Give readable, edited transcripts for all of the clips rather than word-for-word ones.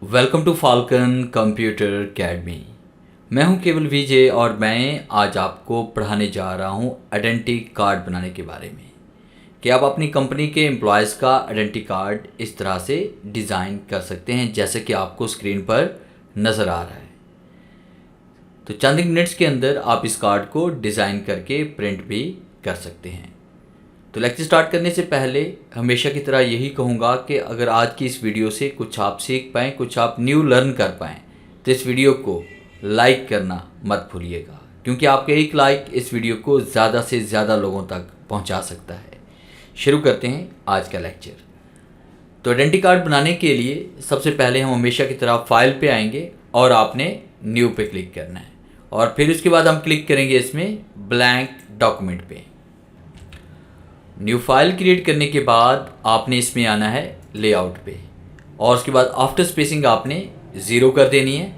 Welcome to Falcon computer academy. मैं हूं केवल विजय और मैं आज आपको पढ़ाने जा रहा हूं आइडेंटिटी कार्ड बनाने के बारे में कि आप अपनी कंपनी के एम्प्लॉयज़ का आइडेंटिटी कार्ड इस तरह से डिज़ाइन कर सकते हैं जैसे कि आपको स्क्रीन पर नज़र आ रहा है। तो चंद मिनट्स के अंदर आप इस कार्ड को डिज़ाइन करके प्रिंट भी कर सकते हैं। तो लेक्चर स्टार्ट करने से पहले हमेशा की तरह यही कहूँगा कि अगर आज की इस वीडियो से कुछ आप सीख पाएँ, कुछ आप न्यू लर्न कर पाएँ, तो इस वीडियो को लाइक करना मत भूलिएगा, क्योंकि आपका एक लाइक इस वीडियो को ज़्यादा से ज़्यादा लोगों तक पहुँचा सकता है। शुरू करते हैं आज का लेक्चर। तो आइडेंटिटी कार्ड बनाने के लिए सबसे पहले हम हमेशा की तरह फाइल पे आएंगे और आपने न्यू पे क्लिक करना है और फिर उसके बाद हम क्लिक करेंगे इसमें ब्लैंक डॉक्यूमेंट पे। न्यू फाइल क्रिएट करने के बाद आपने इसमें आना है लेआउट पे और उसके बाद आफ्टर स्पेसिंग आपने 0 कर देनी है।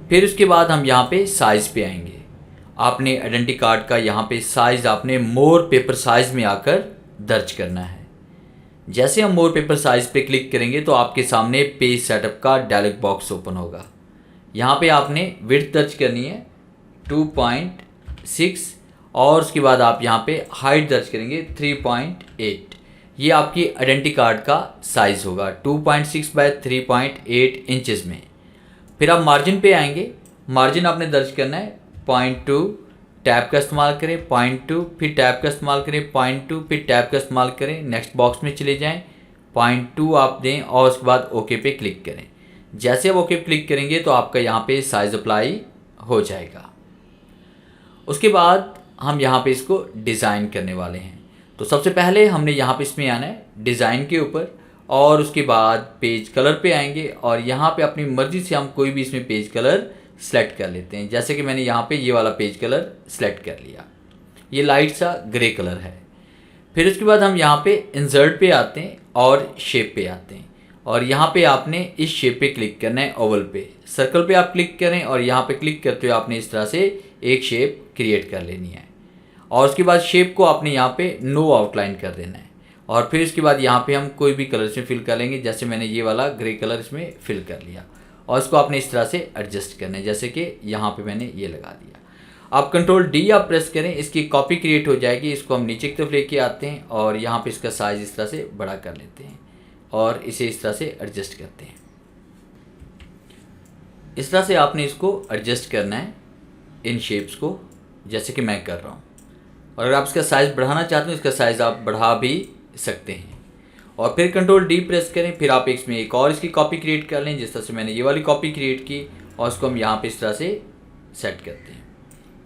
फिर उसके बाद हम यहाँ पे साइज़ पे आएंगे। आपने आइडेंटिटी कार्ड का यहाँ पे साइज़ आपने मोर पेपर साइज़ में आकर दर्ज करना है। जैसे हम मोर पेपर साइज़ पे क्लिक करेंगे तो आपके सामने पेज सेटअप का डायलॉग बॉक्स ओपन होगा। यहाँ पे आपने विड्थ दर्ज करनी है 2.6 और उसके बाद आप यहाँ पे हाइट दर्ज करेंगे 3.8। ये आपकी आइडेंटिटी कार्ड का साइज़ होगा 2.6 बाय 3.8 इंचेस में। फिर आप मार्जिन पे आएंगे। मार्जिन आपने दर्ज करना है 0.2, टैब का इस्तेमाल करें 0.2, फिर टैब का इस्तेमाल करें 0.2, फिर टैब का इस्तेमाल करें, नेक्स्ट बॉक्स में चले जाएं 0.2 आप दें और उसके बाद ओके पे क्लिक करें। जैसे आप ओके पे क्लिक करेंगे तो आपका यहाँ पे साइज़ अप्लाई हो जाएगा। उसके बाद हम यहाँ पे इसको डिज़ाइन करने वाले हैं। तो सबसे पहले हमने यहाँ पे इसमें आना है डिज़ाइन के ऊपर और उसके बाद पेज कलर पे आएंगे और यहाँ पे अपनी मर्ज़ी से हम कोई भी इसमें पेज कलर सेलेक्ट कर लेते हैं। जैसे कि मैंने यहाँ पे ये वाला पेज कलर सेलेक्ट कर लिया, ये लाइट सा ग्रे कलर है। फिर उसके बाद हम यहाँ पे इंसर्ट पे आते हैं और शेप पे आते हैं और यहाँ पे आपने इस शेप पे क्लिक करना है, ओवल पे। सर्कल पे आप क्लिक करें और यहाँ पे क्लिक करते हुए आपने इस तरह से एक शेप क्रिएट कर लेनी है और उसके बाद शेप को आपने यहाँ पे नो आउटलाइन कर देना है और फिर उसके बाद यहाँ पे हम कोई भी कलर इसमें फिल कर लेंगे। जैसे मैंने ये वाला ग्रे कलर इसमें फिल कर लिया और इसको आपने इस तरह से एडजस्ट करना है, जैसे कि यहाँ पे मैंने ये लगा दिया। आप कंट्रोल डी आप प्रेस करें, इसकी कॉपी क्रिएट हो जाएगी। इसको हम नीचे की तरफ लेके आते हैं और यहाँ पे इसका साइज़ इस तरह से बड़ा कर लेते हैं और इसे इस तरह से एडजस्ट करते हैं। इस तरह से आपने इसको एडजस्ट करना है इन शेप्स को, जैसे कि मैं कर रहा हूँ। और अगर आप इसका साइज़ बढ़ाना चाहते हैं इसका साइज़ आप बढ़ा भी सकते हैं और फिर कंट्रोल डी प्रेस करें। फिर आप इसमें एक और इसकी कॉपी क्रिएट कर लें, जिस तरह से मैंने ये वाली कॉपी क्रिएट की और उसको हम यहाँ पे इस तरह से सेट करते हैं।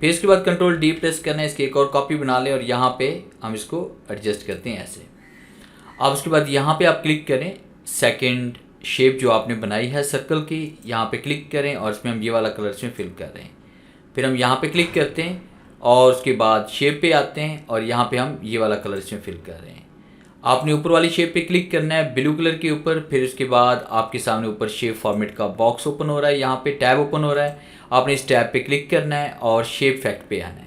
फिर इसके बाद कंट्रोल डी प्रेस करना है, इसकी एक और कॉपी बना लें और यहाँ पे हम इसको एडजस्ट करते हैं ऐसे। अब उसके बाद यहाँ पे आप क्लिक करें, सेकंड शेप जो आपने बनाई है सर्कल की, यहाँ पे क्लिक करें और इसमें हम ये वाला कलर इसमें फिल कर रहे हैं। फिर हम यहाँ पे क्लिक करते हैं और उसके बाद शेप पे आते हैं और यहाँ पे हम ये वाला कलर इसमें फिल कर रहे हैं। आपने ऊपर वाली शेप पे क्लिक करना है ब्लू कलर के ऊपर। फिर उसके बाद आपके सामने ऊपर शेप फॉर्मेट का बॉक्स ओपन हो रहा है, यहाँ पे टैब ओपन हो रहा है। आपने इस टैब पे क्लिक करना है और शेप इफेक्ट पे आना है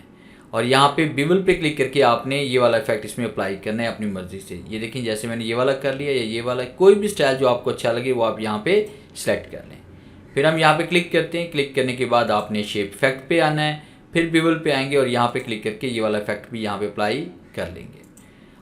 और यहाँ पे बिवल पे क्लिक करके आपने ये वाला इफेक्ट इसमें अप्लाई करना है अपनी मर्जी से। ये देखिए, जैसे मैंने ये वाला कर लिया या ये वाला, कोई भी स्टाइल जो आपको अच्छा लगे वो आप यहाँ पे सेलेक्ट कर लें। फिर हम यहाँ पे क्लिक करते हैं। क्लिक करने के बाद आपने शेप इफेक्ट पे आना है, फिर बिवल पे आएंगे और यहाँ पे क्लिक करके ये वाला इफेक्ट भी यहाँ पे अप्लाई कर लेंगे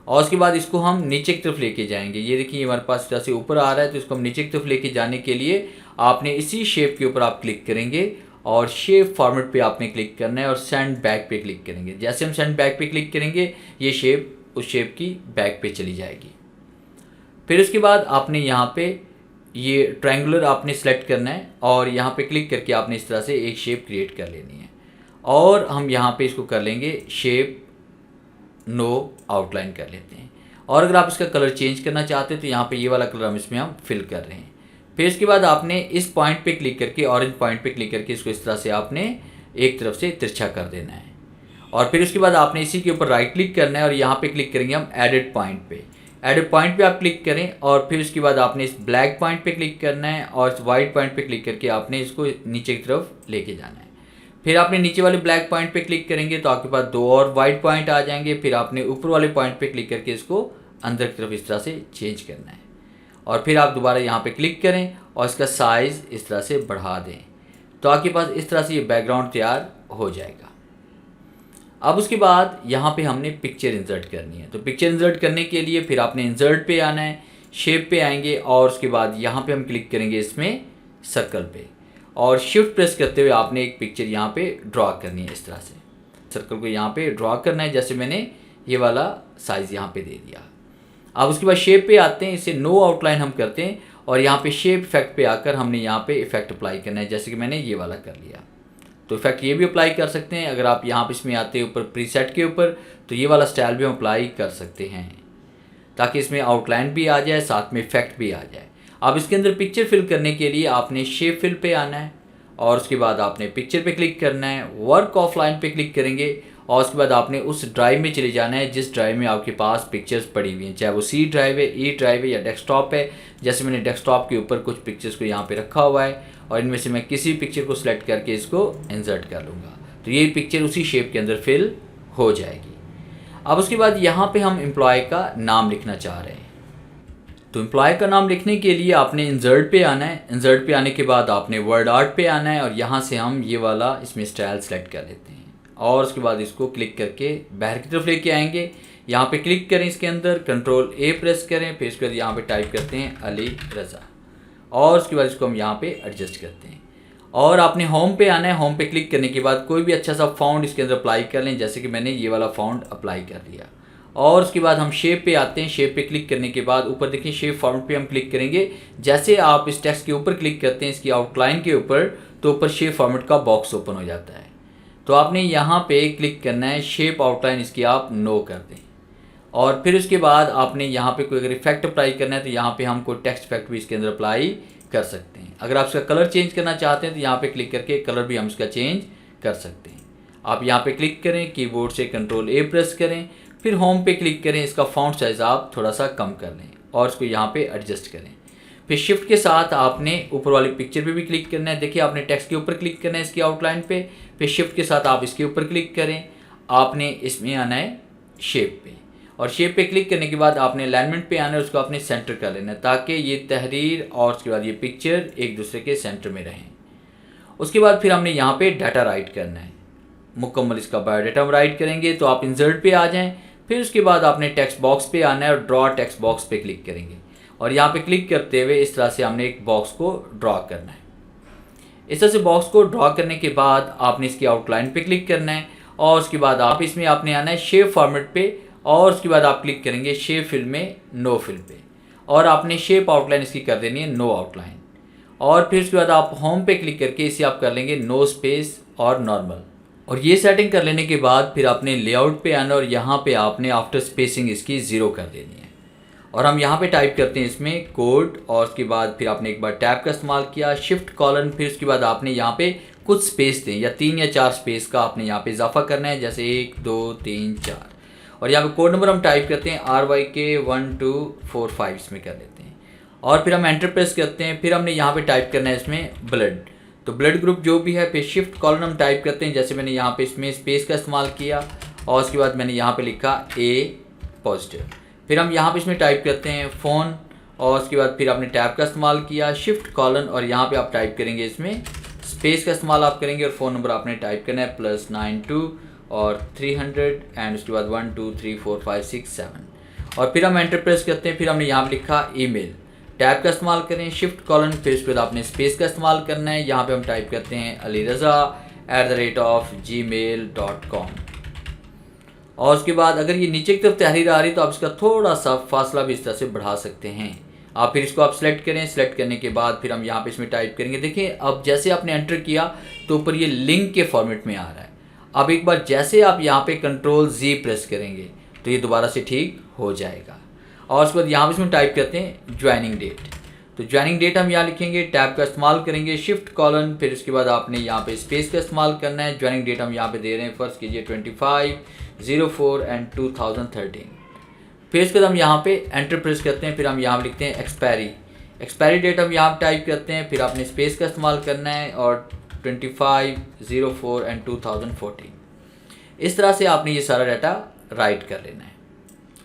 और उसके बाद इसको हम नीचे की तरफ लेके जाएंगे। ये देखिए हमारे पास इस तरह से ऊपर आ रहा है, तो इसको हम नीचे की तरफ लेके जाने के लिए आपने इसी शेप के ऊपर आप क्लिक करेंगे और शेप फॉर्मेट पे आपने क्लिक करना है और सेंड बैक पे क्लिक करेंगे। जैसे हम सेंड बैक पे क्लिक करेंगे ये शेप उस शेप की बैक पे चली जाएगी। फिर उसके बाद आपने यहाँ पे ये ट्रायंगुलर आपने सेलेक्ट करना है और यहाँ पे क्लिक करके आपने इस तरह से एक शेप क्रिएट कर लेनी है और हम यहाँ पे इसको कर लेंगे शेप नो आउटलाइन कर लेते हैं। और अगर आप इसका कलर चेंज करना चाहते हैं तो यहाँ पे ये वाला कलर हम फिल कर रहे हैं। फिर इसके बाद आपने इस पॉइंट पे क्लिक करके, ऑरेंज पॉइंट पे क्लिक करके इसको इस तरह से आपने एक तरफ से तिरछा कर देना है और फिर उसके बाद आपने इसी के ऊपर राइट क्लिक करना है और यहाँ पे क्लिक करेंगे हम एडिट पॉइंट पे। एडिट पॉइंट पे आप क्लिक करें और फिर उसके बाद आपने इस ब्लैक पॉइंट पे क्लिक करना है और इस वाइट पॉइंट पे क्लिक करके आपने इसको नीचे की तरफ लेके जाना है। फिर आपने नीचे वाले ब्लैक पॉइंट पे क्लिक करेंगे तो आपके पास 2 और वाइट पॉइंट आ जाएंगे। फिर आपने ऊपर वाले पॉइंट पे क्लिक करके इसको अंदर की तरफ इस तरह से चेंज करना है और फिर आप दोबारा यहाँ पे क्लिक करें और इसका साइज़ इस तरह से बढ़ा दें, तो आपके पास इस तरह से ये बैकग्राउंड तैयार हो जाएगा। अब उसके बाद यहाँ पे हमने पिक्चर इंसर्ट करनी है। तो पिक्चर इंसर्ट करने के लिए फिर आपने इंसर्ट पे आना है, शेप पे आएंगे और उसके बाद यहाँ पे हम क्लिक करेंगे इसमें सर्कल पे, और शिफ्ट प्रेस करते हुए आपने एक पिक्चर यहाँ पे ड्रॉ करनी है। इस तरह से सर्कल को यहाँ पे ड्रॉ करना है, जैसे मैंने ये वाला साइज़ यहाँ पे दे दिया। अब उसके बाद शेप पे आते हैं, इसे नो आउटलाइन हम करते हैं और यहाँ पे शेप इफेक्ट पे आकर हमने यहाँ पे इफेक्ट अप्लाई करना है, जैसे कि मैंने ये वाला कर लिया। तो इफेक्ट ये भी अप्लाई कर सकते हैं। अगर आप यहाँ पे इसमें आते हैं ऊपर प्रीसेट के ऊपर, तो ये वाला स्टाइल भी हम अप्लाई कर सकते हैं, ताकि इसमें आउटलाइन भी आ जाए, साथ में इफेक्ट भी आ जाए। अब इसके अंदर पिक्चर फिल करने के लिए आपने शेप फिल पे आना है और उसके बाद आपने पिक्चर पे क्लिक करना है, वर्क ऑफलाइन पे क्लिक करेंगे और उसके बाद आपने उस ड्राइव में चले जाना है जिस ड्राइव में आपके पास पिक्चर्स पड़ी हुई हैं, चाहे वो सी ड्राइव है, ई ड्राइव है या डेस्कटॉप है। जैसे मैंने डेस्कटॉप के ऊपर कुछ पिक्चर्स को यहाँ पे रखा हुआ है और इनमें से मैं किसी पिक्चर को सिलेक्ट करके इसको इंसर्ट कर लूँगा, तो ये पिक्चर उसी शेप के अंदर फिल हो जाएगी। अब उसके बाद यहाँ पे हम एम्प्लॉय का नाम लिखना चाह रहे हैं, तो एम्प्लॉय का नाम लिखने के लिए आपने इंसर्ट पे आना है। इंसर्ट पे आने के बाद आपने वर्ड आर्ट पे आना है और यहाँ से हम ये वाला इसमें स्टाइल सेलेक्ट कर लेते हैं और उसके बाद इसको क्लिक करके बाहर की तरफ लेके आएंगे। यहाँ पे क्लिक करें, इसके अंदर कंट्रोल ए प्रेस करें, फिर इसके बाद यहाँ पे टाइप करते हैं अली रज़ा और उसके बाद इसको हम यहाँ पे एडजस्ट करते हैं और आपने होम पे आना है। होम पे क्लिक करने के बाद कोई भी अच्छा सा फाउंड इसके अंदर अप्लाई कर लें, जैसे कि मैंने ये वाला फाउंड अप्लाई कर दिया। और उसके बाद हम शेप पे आते हैं। शेप पे क्लिक करने के बाद ऊपर देखिए शेप फॉर्मेट पे हम क्लिक करेंगे। जैसे आप इस टेक्स्ट के ऊपर क्लिक करते हैं इसकी आउटलाइन के ऊपर, तो ऊपर शेप फॉर्मेट का बॉक्स ओपन हो जाता है। तो आपने यहाँ पे क्लिक करना है, शेप आउटलाइन इसकी आप नो कर दें और फिर उसके बाद आपने यहाँ पे कोई अगर इफेक्ट अप्लाई करना है तो यहाँ पे हम कोई टेक्स्ट इफेक्ट भी इसके अंदर अप्लाई कर सकते हैं। अगर आप इसका कलर चेंज करना चाहते हैं तो यहाँ पे क्लिक करके कलर भी हम इसका चेंज कर सकते हैं। आप यहाँ पे क्लिक करें, कीबोर्ड से कंट्रोल ए प्रेस करें, फिर होम पे क्लिक करें, इसका फॉन्ट साइज़ आप थोड़ा सा कम कर लें और इसको यहाँ पे एडजस्ट करें। फिर शिफ्ट के साथ आपने ऊपर वाली पिक्चर पे भी क्लिक करना है। देखिए आपने टेक्स्ट के ऊपर क्लिक करना है इसकी आउटलाइन पे, फिर शिफ्ट के साथ आप इसके ऊपर क्लिक करें। आपने इसमें आना है शेप पे और शेप पे क्लिक करने के बाद आपने अलाइनमेंट पे आना है, उसको आपने सेंटर कर लेना है ताकि ये तहरीर और उसके बाद ये पिक्चर एक दूसरे के सेंटर में रहें। उसके बाद फिर हमने यहाँ पे डाटा राइट करना है, मुकम्मल इसका बायोडाटा हम राइट करेंगे। तो आप इंसर्ट पे आ जाएँ, फिर उसके बाद आपने टेक्स्ट बॉक्स पे आना है और ड्रॉ टेक्स्ट बॉक्स पे क्लिक करेंगे और यहाँ पे क्लिक करते हुए इस तरह से हमने एक बॉक्स को ड्रॉ करना है। इस तरह से बॉक्स को ड्रॉ करने के बाद आपने इसकी आउटलाइन पे क्लिक करना है और उसके बाद आप इसमें आपने आना है शेप फॉर्मेट पे और उसके बाद आप क्लिक करेंगे शेप फिल में नो फिल पे और आपने शेप आउटलाइन इसकी कर देनी है नो आउटलाइन और फिर उसके बाद आप होम पे क्लिक करके इसे आप कर लेंगे नो स्पेस और नॉर्मल। और ये सेटिंग कर लेने के बाद फिर आपने लेआउट पे आना और यहाँ पे आपने आफ्टर स्पेसिंग इसकी 0 कर देनी है और हम यहाँ पे टाइप करते हैं इसमें कोड और उसके बाद फिर आपने एक बार टैब का इस्तेमाल किया, शिफ्ट कॉलन, फिर उसके बाद आपने यहाँ पे कुछ स्पेस दें या 3 या 4 स्पेस का आपने यहाँ पे इजाफा करना है, जैसे 1 2 3 4 और यहाँ पे कोड नंबर हम टाइप करते हैं RYK 1245 इसमें कर लेते हैं और फिर हम एंटर प्रेस करते हैं। फिर हमने यहाँ पे टाइप करना है इसमें ब्लड, तो ब्लड ग्रुप जो भी है, फिर शिफ्ट कॉलन हम टाइप करते हैं, जैसे मैंने यहाँ पे इसमें स्पेस का इस्तेमाल किया और उसके बाद मैंने यहाँ पे लिखा A पॉजिटिव। फिर हम यहाँ पे इसमें टाइप करते हैं फ़ोन और उसके बाद फिर आपने टैब का इस्तेमाल किया, शिफ्ट कॉलन और यहाँ पे आप टाइप करेंगे इसमें स्पेस का इस्तेमाल आप करेंगे और फ़ोन नंबर आपने टाइप करना है +92 और 300 एंड उसके बाद 1 2 3 4 5 6 7 और फिर हम एंटर प्रेस करते हैं। फिर हमने यहाँ पे लिखा ईमेल, टैब का इस्तेमाल करें, शिफ्ट कॉलन, फिर उसके बाद आपने स्पेस का इस्तेमाल करना है। यहाँ पे हम टाइप करते हैं aliraza@gmail.com और उसके बाद अगर ये नीचे की तरफ तहरीर आ रही तो आप इसका थोड़ा सा फासला भी इस तरह से बढ़ा सकते हैं। आप फिर इसको आप सेलेक्ट करें, सेलेक्ट करने के बाद फिर हम यहाँ पे इसमें टाइप करेंगे। देखिए अब जैसे आपने एंटर किया तो ऊपर ये लिंक के फॉर्मेट में आ रहा है। अब एक बार जैसे आप यहाँ पे कंट्रोल Z प्रेस करेंगे तो ये दोबारा से ठीक हो जाएगा और उसके बाद यहाँ पे इसमें टाइप करते हैं ज्वाइनिंग डेट, तो ज्वाइनिंग डेट हम यहाँ लिखेंगे, टैब का इस्तेमाल करेंगे, शिफ्ट कॉलन, फिर उसके बाद आपने यहाँ पे स्पेस का इस्तेमाल करना है। ज्वाइनिंग डेट हम यहाँ पे दे रहे हैं, फर्स्ट कीजिए 25/04 एंड 2013। फिर उसके बाद हम यहाँ पे एंटर प्रेस करते हैं, फिर हम यहाँ लिखते हैं एक्सपायरी डेट हम यहाँ टाइप करते हैं, फिर आपने स्पेस का इस्तेमाल करना है और 25/04 एंड 2014। इस तरह से आपने ये सारा डाटा राइट कर लेना है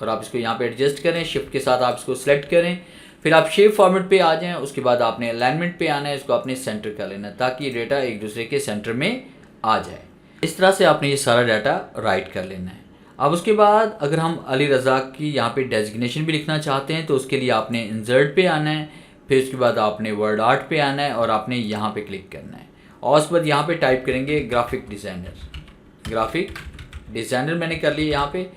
और आप इसको यहाँ पे एडजस्ट करें, शिफ्ट के साथ आप इसको सेलेक्ट करें, फिर आप शेप फॉर्मेट पे आ जाएं, उसके बाद आपने अलाइनमेंट पे आना है, इसको आपने सेंटर कर लेना है ताकि डेटा एक दूसरे के सेंटर में आ जाए। इस तरह से आपने ये सारा डाटा राइट कर लेना है। अब उसके बाद अगर हम अली रज़ा की यहाँ पे डेजिग्नेशन भी लिखना चाहते हैं तो उसके लिए आपने इंसर्ट पे आना है, फिर उसके बाद आपने वर्ड आर्ट पे आना है और आपने यहाँ पे क्लिक करना है और उसके बाद यहाँ पे टाइप करेंगे ग्राफिक डिज़ाइनर मैंने कर लिया यहाँ पे।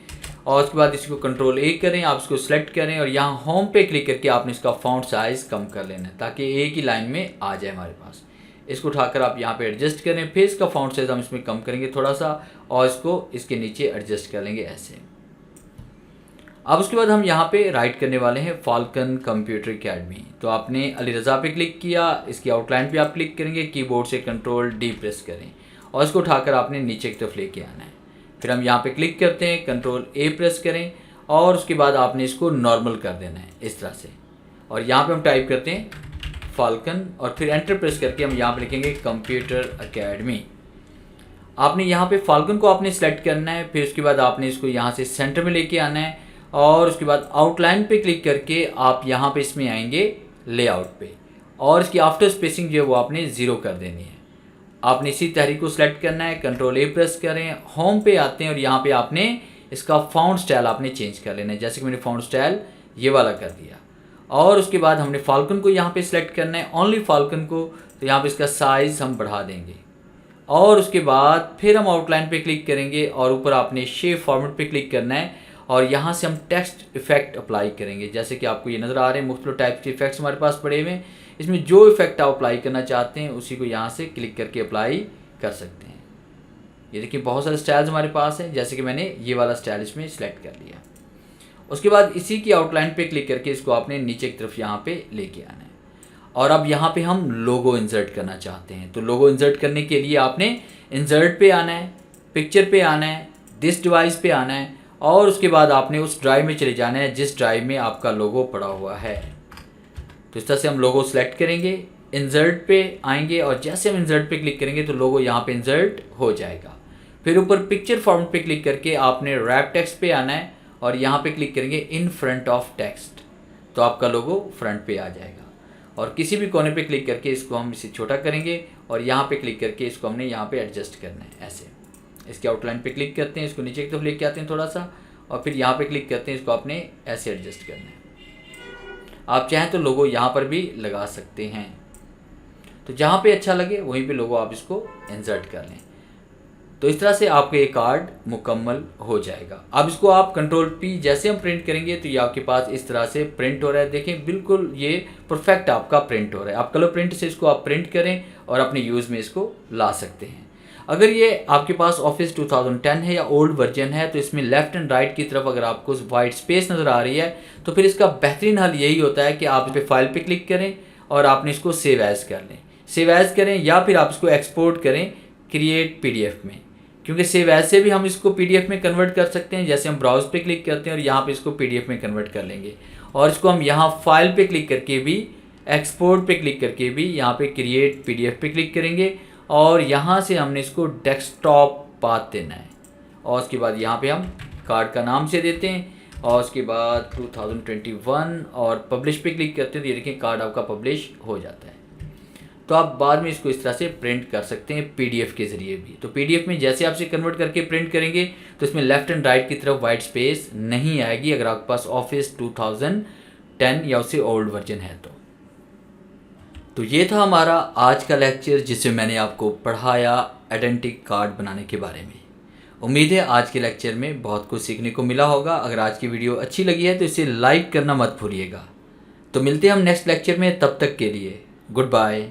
और उसके बाद इसको कंट्रोल ए करें, आप इसको सेलेक्ट करें और यहाँ होम पे क्लिक करके आपने इसका फ़ॉन्ट साइज़ कम कर लेना है ताकि एक ही लाइन में आ जाए हमारे पास। इसको उठाकर आप यहाँ पे एडजस्ट करें, फिर इसका फ़ॉन्ट साइज़ हम इसमें कम करेंगे थोड़ा सा और इसको इसके नीचे एडजस्ट कर लेंगे ऐसे। अब उसके बाद हम यहाँ पे राइट करने वाले हैं फाल्कन कंप्यूटर अकेडमी। तो आपने अली रज़ा पे क्लिक किया, इसकी आउटलाइन पे आप क्लिक करेंगे, कीबोर्ड से कंट्रोल डी प्रेस करें और इसको उठाकर आपने नीचे की तरफ लेके आना है। फिर हम यहाँ पे क्लिक करते हैं, कंट्रोल ए प्रेस करें और उसके बाद आपने इसको नॉर्मल कर देना है इस तरह से। और यहाँ पे हम टाइप करते हैं फाल्कन और फिर एंटर प्रेस करके हम यहाँ पे लिखेंगे कंप्यूटर अकेडमी। आपने यहाँ पे फाल्कन को आपने सेलेक्ट करना है, फिर उसके बाद आपने इसको यहाँ से सेंटर में लेके आना है और उसके बाद आउटलाइन पे क्लिक करके आप यहाँ पे इसमें आएंगे लेआउट पे और इसकी आफ्टर स्पेसिंग जो है वो आपने 0 कर देनी है। आपने इसी तहरीक को सिलेक्ट करना है, कंट्रोल ए प्रेस करें, होम पे आते हैं और यहाँ पे आपने इसका फ़ॉन्ट स्टाइल आपने चेंज कर लेना है, जैसे कि मैंने फ़ॉन्ट स्टाइल ये वाला कर दिया। और उसके बाद हमने फाल्कन को यहाँ पे सिलेक्ट करना है, ओनली फाल्कन को, तो यहाँ पे इसका साइज़ हम बढ़ा देंगे और उसके बाद फिर हम आउटलाइन पे क्लिक करेंगे और ऊपर आपने शेप फॉर्मेट पे क्लिक करना है और यहाँ से हम टेक्स्ट इफेक्ट अप्लाई करेंगे। जैसे कि आपको ये नज़र आ रहे हैं मुख्तलिफ टाइप के इफेक्ट्स हमारे पास पड़े हुए हैं, इसमें जो इफेक्ट आप अप्लाई करना चाहते हैं उसी को यहाँ से क्लिक करके अप्लाई कर सकते हैं। ये देखिए बहुत सारे स्टाइल्स हमारे पास हैं, जैसे कि मैंने ये वाला स्टाइल इसमें सिलेक्ट कर लिया। उसके बाद इसी की आउटलाइन पे क्लिक करके इसको आपने नीचे की तरफ यहाँ पे लेके आना है और अब यहाँ पे हम लोगो इंसर्ट करना चाहते हैं। तो लोगो इंसर्ट करने के लिए आपने इंसर्ट पे आना है, पिक्चर पे आना है, दिस डिवाइस पे आना है और उसके बाद आपने उस ड्राइव में चले जाना है जिस ड्राइव में आपका लोगो पड़ा हुआ है। तो इस तरह से हम लोगो सेलेक्ट करेंगे, इंसर्ट पे आएंगे और जैसे हम इंसर्ट पे क्लिक करेंगे तो लोगो यहाँ पे इंसर्ट हो जाएगा। फिर ऊपर पिक्चर फॉर्मेट पे क्लिक करके आपने रैप टेक्स्ट पे आना है और यहाँ पे क्लिक करेंगे इन फ्रंट ऑफ टेक्स्ट, तो आपका लोगो फ्रंट पे आ जाएगा। और किसी भी कोने पे क्लिक करके इसको हम इसे छोटा करेंगे और यहाँ पे क्लिक करके इसको हमने यहाँ पे एडजस्ट करना है ऐसे। इसके आउटलाइन पे क्लिक करते हैं, इसको नीचे की तरफ लेके आते हैं थोड़ा सा और फिर यहाँ पे क्लिक करते हैं, इसको आपने ऐसे एडजस्ट करना है। आप चाहें तो लोगो यहाँ पर भी लगा सकते हैं, तो जहाँ पे अच्छा लगे वहीं पे लोगो आप इसको इंसर्ट कर लें। तो इस तरह से आपका ये कार्ड मुकम्मल हो जाएगा। अब इसको आप कंट्रोल पी जैसे हम प्रिंट करेंगे तो ये आपके पास इस तरह से प्रिंट हो रहा है। देखें बिल्कुल ये परफेक्ट आपका प्रिंट हो रहा है। आप कलर प्रिंट से इसको आप प्रिंट करें और अपने यूज़ में इसको ला सकते हैं। अगर ये आपके पास ऑफिस 2010 है या ओल्ड वर्जन है तो इसमें लेफ़्ट एंड राइट की तरफ अगर आपको वाइट स्पेस नज़र आ रही है तो फिर इसका बेहतरीन हल यही होता है कि आप इस पर फाइल पे क्लिक करें और आपने इसको सेव एज़ कर लें, सेव एज़ करें या फिर आप इसको एक्सपोर्ट करें क्रिएट पीडीएफ में, क्योंकि सेव एज से भी हम इसको पीडीएफ में कन्वर्ट कर सकते हैं। जैसे हम ब्राउज पे क्लिक करते हैं और यहाँ पे इसको पीडीएफ में कन्वर्ट कर लेंगे और इसको हम यहाँ फाइल पे क्लिक करके भी, एक्सपोर्ट पे क्लिक करके भी यहाँ पे क्रिएट पीडीएफ पे क्लिक करेंगे और यहाँ से हमने इसको डेस्कटॉप पाथ देना है और उसके बाद यहाँ पे हम कार्ड का नाम से देते हैं और उसके बाद 2021 और पब्लिश पे क्लिक करते हैं तो ये देखिए कार्ड आपका पब्लिश हो जाता है। तो आप बाद में इसको इस तरह से प्रिंट कर सकते हैं पीडीएफ के ज़रिए भी। तो पीडीएफ में जैसे आप इसे कन्वर्ट करके प्रिंट करेंगे तो इसमें लेफ़्ट एंड राइट की तरफ वाइट स्पेस नहीं आएगी अगर आपके पास ऑफिस 2010 या उससे ओल्ड वर्जन है तो ये था हमारा आज का लेक्चर जिसमें मैंने आपको पढ़ाया आइडेंटिटी कार्ड बनाने के बारे में। उम्मीद है आज के लेक्चर में बहुत कुछ सीखने को मिला होगा। अगर आज की वीडियो अच्छी लगी है तो इसे लाइक करना मत भूलिएगा। तो मिलते हैं हम नेक्स्ट लेक्चर में, तब तक के लिए गुड बाय।